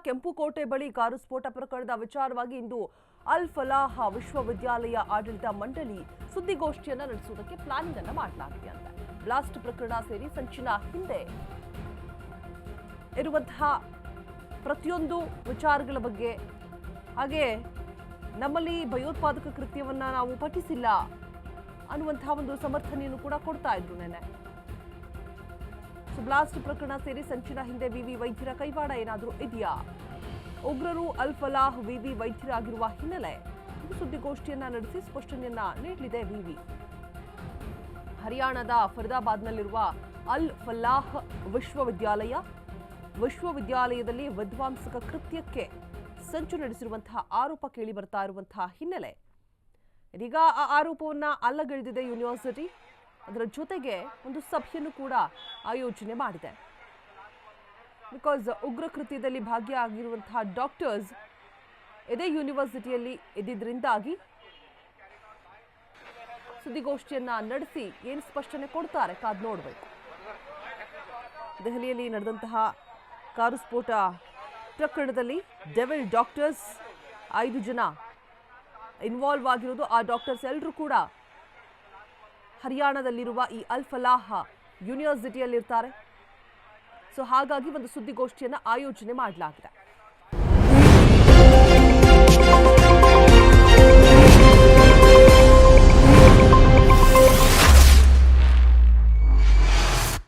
ಕೆಂಪುಕೋಟೆ ಬಳಿ ಕಾರು ಸ್ಫೋಟ ಪ್ರಕರಣದ ವಿಚಾರವಾಗಿ ಇಂದು ಅಲ್ ಫಲಾಹ್ ವಿಶ್ವವಿದ್ಯಾಲಯ ಆಡಳಿತ ಮಂಡಳಿ ಸುದ್ದಿಗೋಷ್ಠಿಯನ್ನು ನಡೆಸುವುದಕ್ಕೆ ಪ್ಲಾನಿಂಗ್ ಅನ್ನು ಮಾಡಲಾಗಿದೆ ಅಂತ. ಬ್ಲಾಸ್ಟ್ ಪ್ರಕರಣ ಸೇರಿ ಸಂಚಿನ ಹಿಂದೆ ಇರುವಂತಹ ಪ್ರತಿಯೊಂದು ವಿಚಾರಗಳ ಬಗ್ಗೆ, ಹಾಗೆ ನಮ್ಮಲ್ಲಿ ಭಯೋತ್ಪಾದಕ ಕೃತ್ಯವನ್ನ ನಾವು ಪಠಿಸಿಲ್ಲ ಅನ್ನುವಂತಹ ಒಂದು ಸಮರ್ಥನೆಯನ್ನು ಕೂಡ ಕೊಡ್ತಾ ಇದ್ರು ನೆನ್ನೆ. ಬ್ಲಾಸ್ಟ್ ಪ್ರಕರಣ ಸೇರಿ ಸಂಚಿನ ಹಿಂದೆ ವಿವಿ ವೈದ್ಯರ ಕೈವಾಡ ಏನಾದರೂ ಇದೆಯಾ? ಉಗ್ರರು ಅಲ್ ಫಲಾಹ್ ವಿವಿ ವೈದ್ಯರಾಗಿರುವ ಹಿನ್ನೆಲೆ ಸುದ್ದಿಗೋಷ್ಠಿಯನ್ನ ನಡೆಸಿ ಸ್ಪಷ್ಟನೆಯನ್ನ ನೀಡಲಿದೆ ವಿವಿ. ಹರಿಯಾಣದ ಫರೀದಾಬಾದ್ನಲ್ಲಿರುವ ಅಲ್ ಫಲಾಹ್ ವಿಶ್ವವಿದ್ಯಾಲಯದಲ್ಲಿ ವಿಧ್ವಂಸಕ ಕೃತ್ಯಕ್ಕೆ ಸಂಚು ನಡೆಸಿರುವಂತಹ ಆರೋಪ ಕೇಳಿ ಬರ್ತಾ ಇರುವಂತಹ ಹಿನ್ನೆಲೆ ಇದೀಗ ಆ ಆರೋಪವನ್ನ ಅಲ್ಲಗಳೆದಿದೆ ಯೂನಿವರ್ಸಿಟಿ. ಅದರ ಜೊತೆಗೆ ಒಂದು ಸಭೆಯನ್ನು ಕೂಡ ಆಯೋಜನೆ ಮಾಡಿದೆ. ಬಿಕಾಸ್ ಉಗ್ರ ಕೃತ್ಯದಲ್ಲಿ ಭಾಗಿಯಾಗಿರುವಂತಹ ಡಾಕ್ಟರ್ಸ್ ಇದೇ ಯೂನಿವರ್ಸಿಟಿಯಲ್ಲಿ ಇದ್ದಿದ್ದರಿಂದಾಗಿ ಸುದ್ದಿಗೋಷ್ಠಿಯನ್ನ ನಡೆಸಿ ಏನು ಸ್ಪಷ್ಟನೆ ಕೊಡ್ತಾರೆ ಕಾದ್ ನೋಡಬೇಕು. ದೆಹಲಿಯಲ್ಲಿ ನಡೆದಂತಹ ಕಾರು ಸ್ಫೋಟ ಪ್ರಕರಣದಲ್ಲಿ ಡೆವಿಲ್ ಡಾಕ್ಟರ್ಸ್ 5 ಜನ ಇನ್ವಾಲ್ವ್ ಆಗಿರೋದು. ಆ ಡಾಕ್ಟರ್ಸ್ ಎಲ್ಲರೂ ಕೂಡ ಹರಿಯಾಣದಲ್ಲಿರುವ ಈ ಅಲ್ ಫಲಾಹ್ ಯೂನಿವರ್ಸಿಟಿಯಲ್ಲಿರ್ತಾರೆ. ಸೊ ಹಾಗಾಗಿ ಒಂದು ಸುದ್ದಿಗೋಷ್ಠಿಯನ್ನು ಆಯೋಜನೆ ಮಾಡಲಾಗಿದೆ.